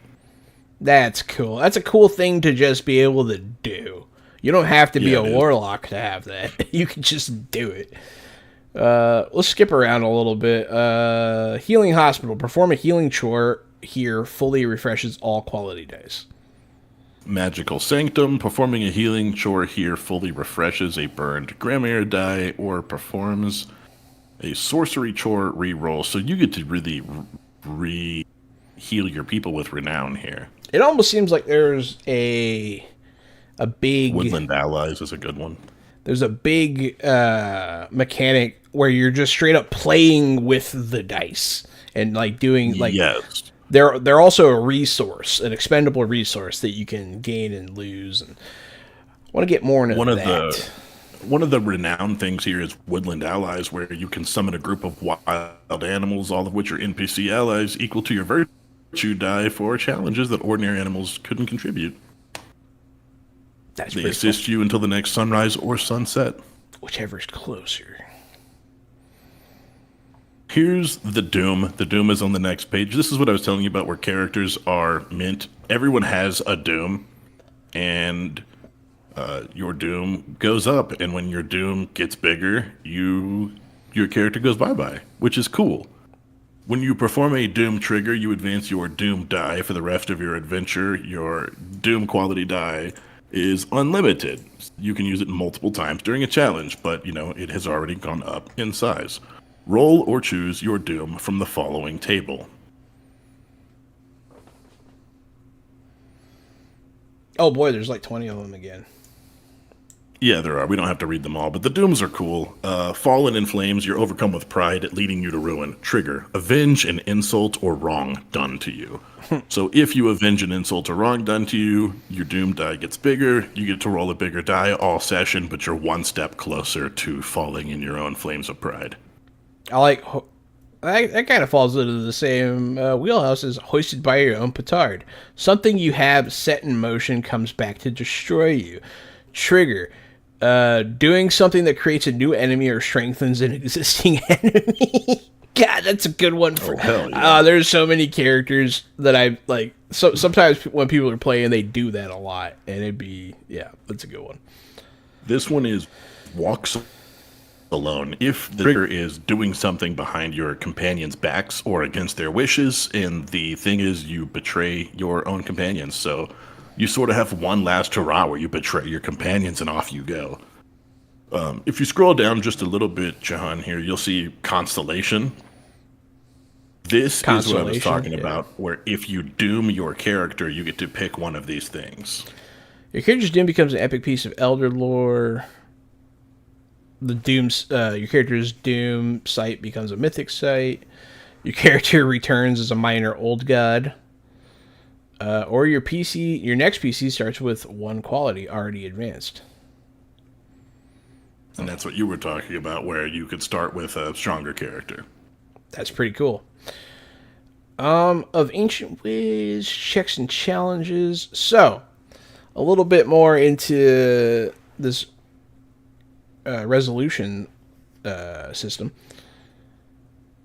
That's cool. That's a cool thing to just be able to do. You don't have to be a warlock to have that. You can just do it. Let's skip around a little bit. Healing Hospital. Perform a healing chore here. Fully refreshes all quality dice.
Magical Sanctum. Performing a healing chore here fully refreshes a burned Grammar die or performs a sorcery chore reroll. So you get to really heal your people with renown here.
It almost seems like there's a big...
Woodland Allies is a good one.
There's a big mechanic where you're just straight up playing with the dice and like doing like...
Yes.
They're also a resource, an expendable resource that you can gain and lose. And I want to get more into that.
One of the renowned things here is Woodland Allies, where you can summon a group of wild animals, all of which are NPC allies, equal to your virtue die for challenges that ordinary animals couldn't contribute. They assist you until the next sunrise or sunset.
Whichever's closer.
Here's the Doom. The Doom is on the next page. This is what I was telling you about where characters are mint. Everyone has a Doom, and your Doom goes up. And when your Doom gets bigger, your character goes bye-bye, which is cool. When you perform a Doom trigger, you advance your Doom die for the rest of your adventure. Your Doom quality die is unlimited. You can use it multiple times during a challenge, but, it has already gone up in size. Roll or choose your Doom from the following table.
Oh boy, there's like 20 of them again.
Yeah, there are. We don't have to read them all, but the Dooms are cool. Fallen in flames, you're overcome with pride, leading you to ruin. Trigger, avenge an insult or wrong done to you. So if you avenge an insult or wrong done to you, your Doom die gets bigger. You get to roll a bigger die all session, but you're one step closer to falling in your own flames of pride.
I like... That kind of falls into the same wheelhouse as hoisted by your own petard. Something you have set in motion comes back to destroy you. Trigger. Doing something that creates a new enemy or strengthens an existing enemy. God, that's a good one.
Hell yeah.
There's so many characters that I like. So sometimes when people are playing, they do that a lot, and that's a good one.
This one is walks alone. If the trigger is doing something behind your companions' backs or against their wishes, and the thing is you betray your own companions, so you sort of have one last hurrah where you betray your companions and off you go. If you scroll down just a little bit, Jahan, here, you'll see Constellation. This is what I was talking about, where if you doom your character, you get to pick one of these things.
Your character's doom becomes an epic piece of Elder lore. Your character's doom site becomes a mythic site. Your character returns as a minor old god. Or your next PC starts with one quality already advanced.
And that's what you were talking about, where you could start with a stronger character.
That's pretty cool. Of Ancient Ways, checks and challenges. So, a little bit more into this resolution system.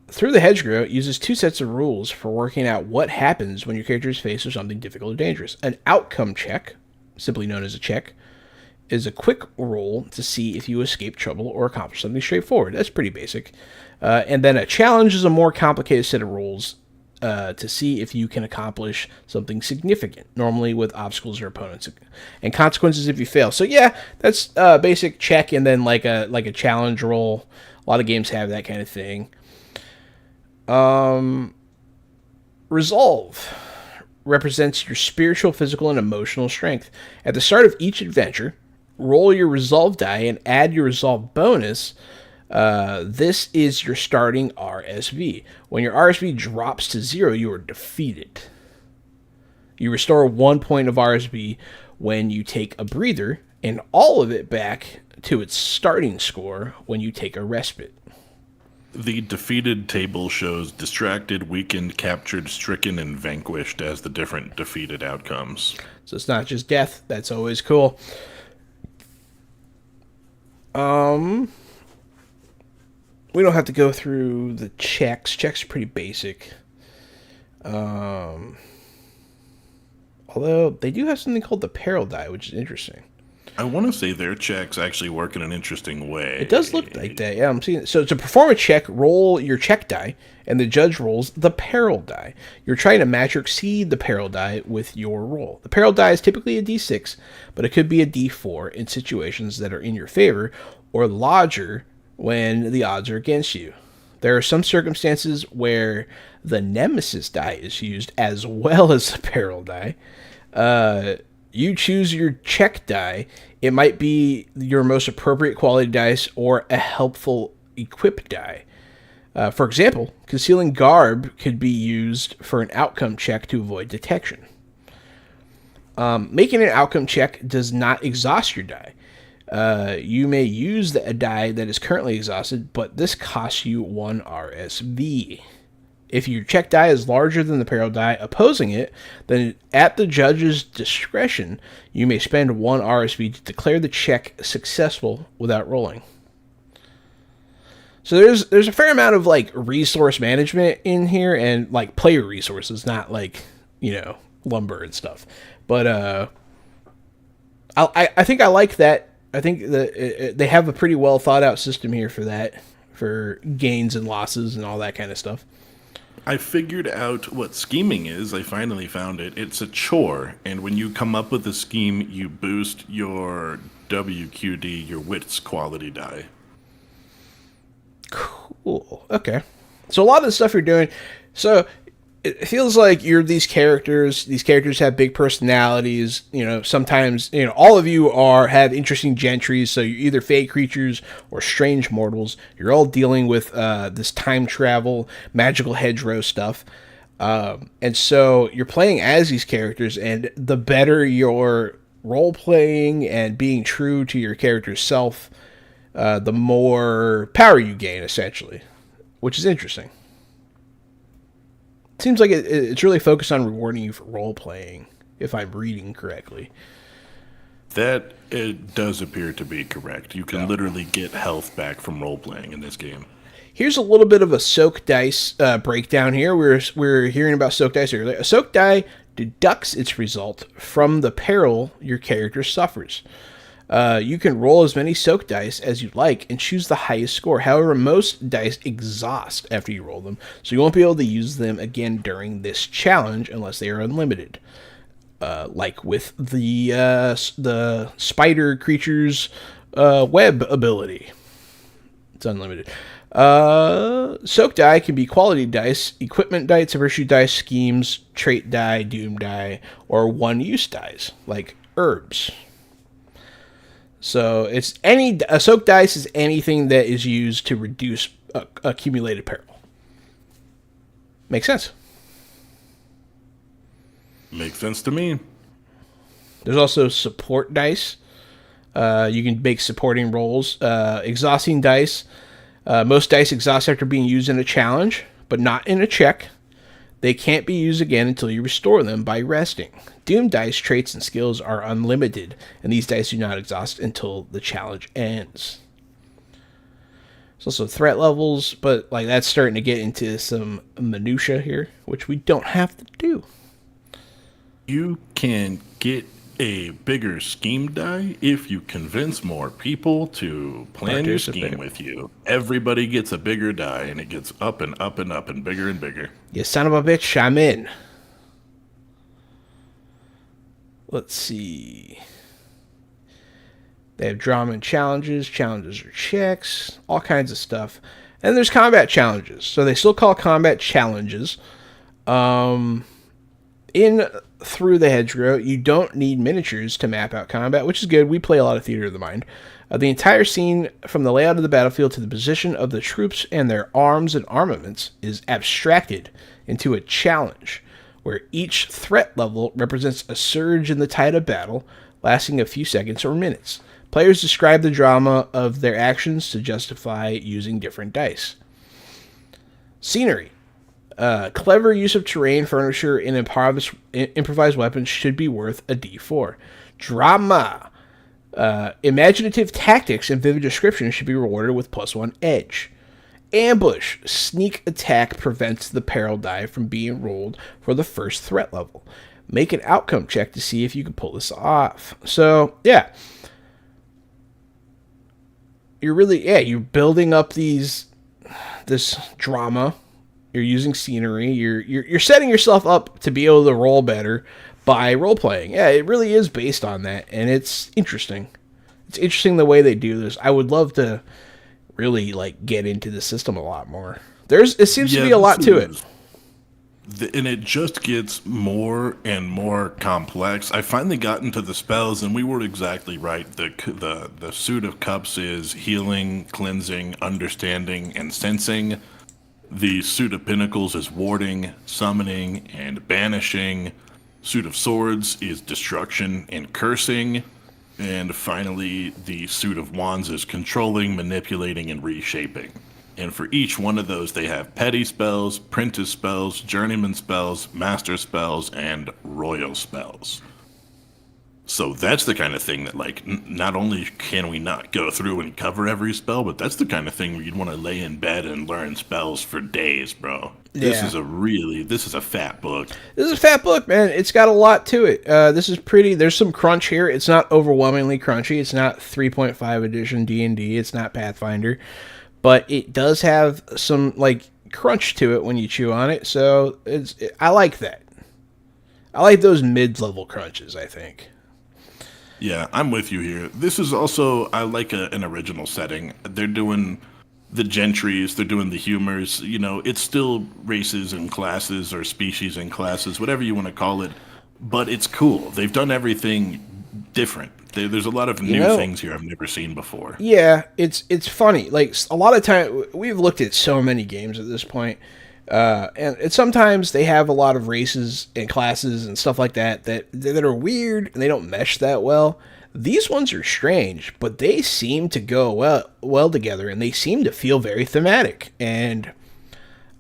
Through the Hedgerow, it uses two sets of rules for working out what happens when your character is faced with something difficult or dangerous. An outcome check, simply known as a check, is a quick roll to see if you escape trouble or accomplish something straightforward. That's pretty basic. And then a challenge is a more complicated set of rules to see if you can accomplish something significant, normally with obstacles or opponents, and consequences if you fail. So yeah, that's basic check, and then like a challenge roll. A lot of games have that kind of thing. Resolve represents your spiritual, physical, and emotional strength. At the start of each adventure, roll your resolve die and add your resolve bonus. This is your starting RSV. When your RSV drops to 0, you are defeated. You restore 1 point of RSV when you take a breather, and all of it back to its starting score when you take a respite.
The defeated table shows distracted, weakened, captured, stricken, and vanquished as the different defeated outcomes.
So it's not just death. That's always cool. We don't have to go through the checks. Checks are pretty basic. Although they do have something called the peril die, which is interesting.
I want to say their checks actually work in an interesting way.
It does look like that. Yeah, I'm seeing it. So to perform a check, roll your check die, and the judge rolls the peril die. You're trying to match or exceed the peril die with your roll. The peril die is typically a d6, but it could be a d4 in situations that are in your favor, or larger when the odds are against you. There are some circumstances where the nemesis die is used as well as the peril die. You choose your check die. It might be your most appropriate quality dice or a helpful equip die. For example, concealing garb could be used for an outcome check to avoid detection. Making an outcome check does not exhaust your die. You may use a die that is currently exhausted, but this costs you 1 RSV. If your check die is larger than the peril die opposing it, then at the judge's discretion, you may spend 1 RSV to declare the check successful without rolling. So there's a fair amount of like resource management in here, and like player resources, not like, lumber and stuff. But I think I like that. I think that they have a pretty well thought out system here for that, for gains and losses and all that kind of stuff.
I figured out what scheming is. I finally found it. It's a chore, and when you come up with a scheme, you boost your WQD, your wits quality die.
Cool. Okay. So a lot of the stuff you're doing, so it feels like you're these characters. These characters have big personalities. Sometimes all of you have interesting gentries. So you're either fey creatures or strange mortals. You're all dealing with this time travel, magical hedgerow stuff, and so you're playing as these characters. And the better your role playing and being true to your character's self, the more power you gain, essentially, which is interesting. Seems like it's really focused on rewarding you for role-playing, if I'm reading correctly.
That it does appear to be correct. You can literally get health back from role-playing in this game.
Here's a little bit of a soak dice breakdown here. We're hearing about soak dice earlier. A soak die deducts its result from the peril your character suffers. You can roll as many soak dice as you like and choose the highest score. However, most dice exhaust after you roll them, so you won't be able to use them again during this challenge unless they are unlimited. Like with the spider creature's web ability. It's unlimited. Soak die can be quality dice, equipment dice, virtue dice, schemes, trait die, doom die, or one-use dice, like herbs. So a soak dice is anything that is used to reduce accumulated peril. Makes sense.
Makes sense to me.
There's also support dice. You can make supporting rolls. Exhausting dice. Most dice exhaust after being used in a challenge, but not in a check. They can't be used again until you restore them by resting. Doom dice, traits, and skills are unlimited, and these dice do not exhaust until the challenge ends. There's also threat levels, but that's starting to get into some minutia here, which we don't have to do.
You can get a bigger scheme die if you convince more people to plan your scheme with you. Everybody gets a bigger die, and it gets up and up and up and bigger and bigger.
You son of a bitch, I'm in. Let's see. They have drama and challenges. Challenges are checks. All kinds of stuff. And there's combat challenges. So they still call combat challenges. In Through the Hedgerow, you don't need miniatures to map out combat, which is good. We play a lot of Theater of the Mind. The entire scene, from the layout of the battlefield to the position of the troops and their arms and armaments, is abstracted into a challenge, where each threat level represents a surge in the tide of battle, lasting a few seconds or minutes. Players describe the drama of their actions to justify using different dice. Scenery. Clever use of terrain, furniture, and improvised weapons should be worth a D4. Drama. Imaginative tactics and vivid description should be rewarded with +1 edge. Ambush. Sneak attack prevents the peril die from being rolled for the first threat level. Make an outcome check to see if you can pull this off. So, yeah. You're building up this drama. You're using scenery. You're setting yourself up to be able to roll better by role playing. Yeah, it really is based on that, and it's interesting. It's interesting the way they do this. I would love to really get into the system a lot more. It seems to be a lot to it.
And it just gets more and more complex. I finally got into the spells, and we were exactly right. The Suit of Cups is healing, cleansing, understanding, and sensing. The Suit of Pinnacles is warding, summoning, and banishing. Suit of Swords is destruction and cursing. And finally, the Suit of Wands is controlling, manipulating, and reshaping. And for each one of those, they have petty spells, prentice spells, journeyman spells, master spells, and royal spells. So that's the kind of thing that, not only can we not go through and cover every spell, but that's the kind of thing where you'd want to lay in bed and learn spells for days, bro. Yeah. This is a fat book.
This is a fat book, man. It's got a lot to it. This is pretty. There's some crunch here. It's not overwhelmingly crunchy. It's not 3.5 edition D&D. It's not Pathfinder. But it does have some crunch to it when you chew on it, so I like that. I like those mid-level crunches, I think.
Yeah, I'm with you here. This is also, I like an original setting. They're doing the gentries, they're doing the humors. It's still races and classes or species and classes, whatever you want to call it, but it's cool. They've done everything different. There's a lot of new things here I've never seen before.
Yeah, it's funny. A lot of time we've looked at so many games at this point, and sometimes they have a lot of races and classes and stuff like that are weird and they don't mesh that well. These ones are strange, but they seem to go well together, and they seem to feel very thematic. And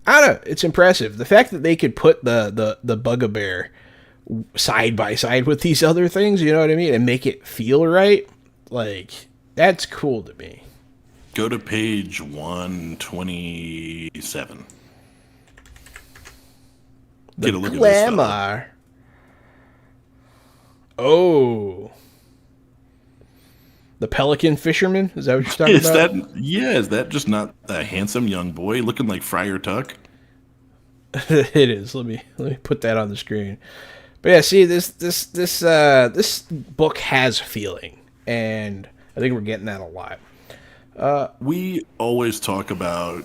I don't know, it's impressive. The fact that they could put the Bugbear side by side with these other things, you know what I mean, and make it feel right, that's cool to me.
Go to page 127.
Get a look at this stuff. Oh, the Pelican Fisherman, is that what you're talking about?
Is that just not a handsome young boy looking like Friar Tuck?
It is. Let me put that on the screen. But yeah, see, this book has feeling, and I think we're getting that a lot.
We always talk about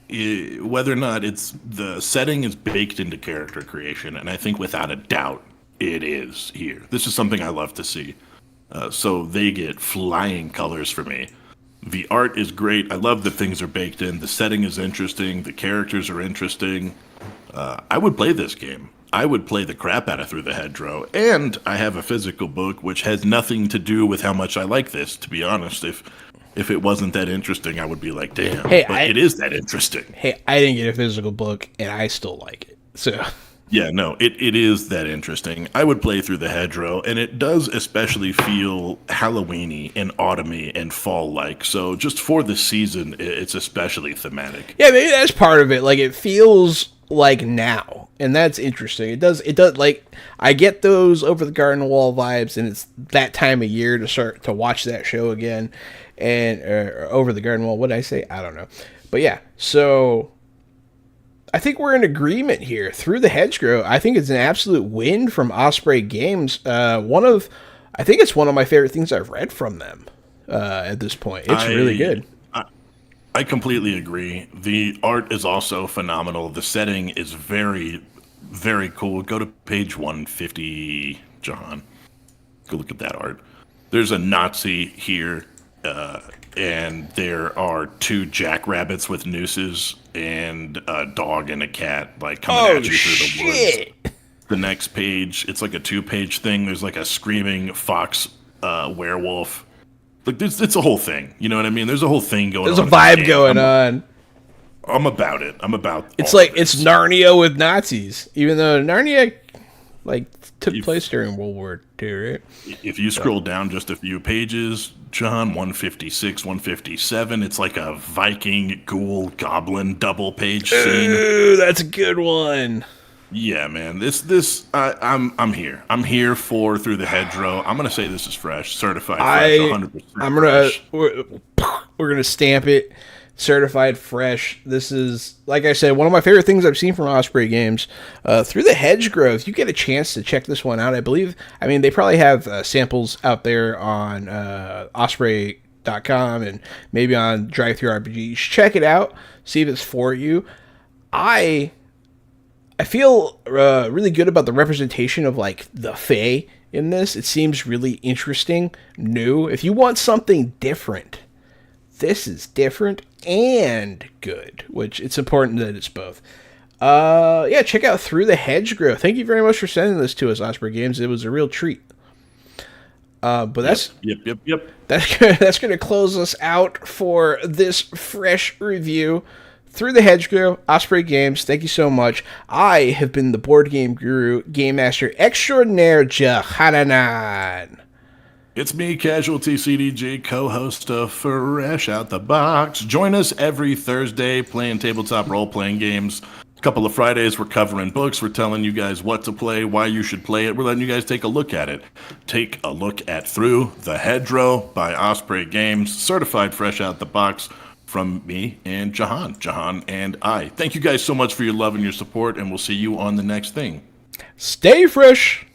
whether or not the setting is baked into character creation, and I think without a doubt it is here. This is something I love to see. So they get flying colors for me. The art is great. I love that things are baked in. The setting is interesting. The characters are interesting. I would play this game. I would play the crap out of Through the Hedgerow, and I have a physical book which has nothing to do with how much I like this, to be honest. If it wasn't that interesting, I would be like, damn, it is that interesting.
Hey, I didn't get a physical book, and I still like it, so...
Yeah, no, it is that interesting. I would play Through the Hedgerow, and it does especially feel Halloween-y and autumn-y and fall-like. So just for the season, it's especially thematic.
Yeah, maybe that's part of it. It feels like now, and that's interesting. It does like I get those Over the Garden Wall vibes, and it's that time of year to start to watch that show again. And Over the Garden Wall, what did I say? I don't know, but yeah. So I think we're in agreement here. Through the Hedgerow, I think it's an absolute win from Osprey Games. I think it's one of my favorite things I've read from them at this point. It's really good.
I completely agree. The art is also phenomenal. The setting is very, very cool. Go to page 150, Jahan. Go look at that art. There's a Nazi here, and there are two jackrabbits with nooses, and a dog and a cat like coming at you through the woods. The next page, it's like a 2-page thing. There's like a screaming fox werewolf. Like it's a whole thing. You know what I mean? There's a whole thing going on.
There's a vibe going on.
I'm about it. I'm about
it's like it's Narnia with Nazis. Even though Narnia like took place during World War II, right?
If you scroll down just a few pages, John, 156, 157, it's like a Viking ghoul goblin double page scene.
Ooh, that's a good one.
Yeah, man. I'm here. I'm here for Through the Hedgerow. I'm gonna say this is fresh, certified fresh, 100%.
We're gonna stamp it, certified fresh. This is, like I said, one of my favorite things I've seen from Osprey Games. Through the Hedgerow, if you get a chance to check this one out, I mean, they probably have samples out there on Osprey.com and maybe on DriveThruRPG. You should check it out, see if it's for you. I feel really good about the representation of like the Fae in this. It seems really interesting, new. If you want something different, this is different and good, which it's important that it's both. Yeah, check out Through the Hedgerow. Thank you very much for sending this to us, Osprey Games. It was a real treat. But that's
yep.
That's gonna close us out for this fresh review. Through the Hedgerow, Osprey Games, thank you so much. I have been the board game guru, game master extraordinaire, Jahan.
It's me, Casualty CDG, co-host of Fresh Out the Box. Join us every Thursday playing tabletop role-playing games. A couple of Fridays, we're covering books. We're telling you guys what to play, why you should play it. We're letting you guys take a look at it. Take a look at Through the Hedgerow by Osprey Games, certified Fresh Out the Box. From me and Jahan and I. Thank you guys so much for your love and your support, and we'll see you on the next thing.
Stay fresh.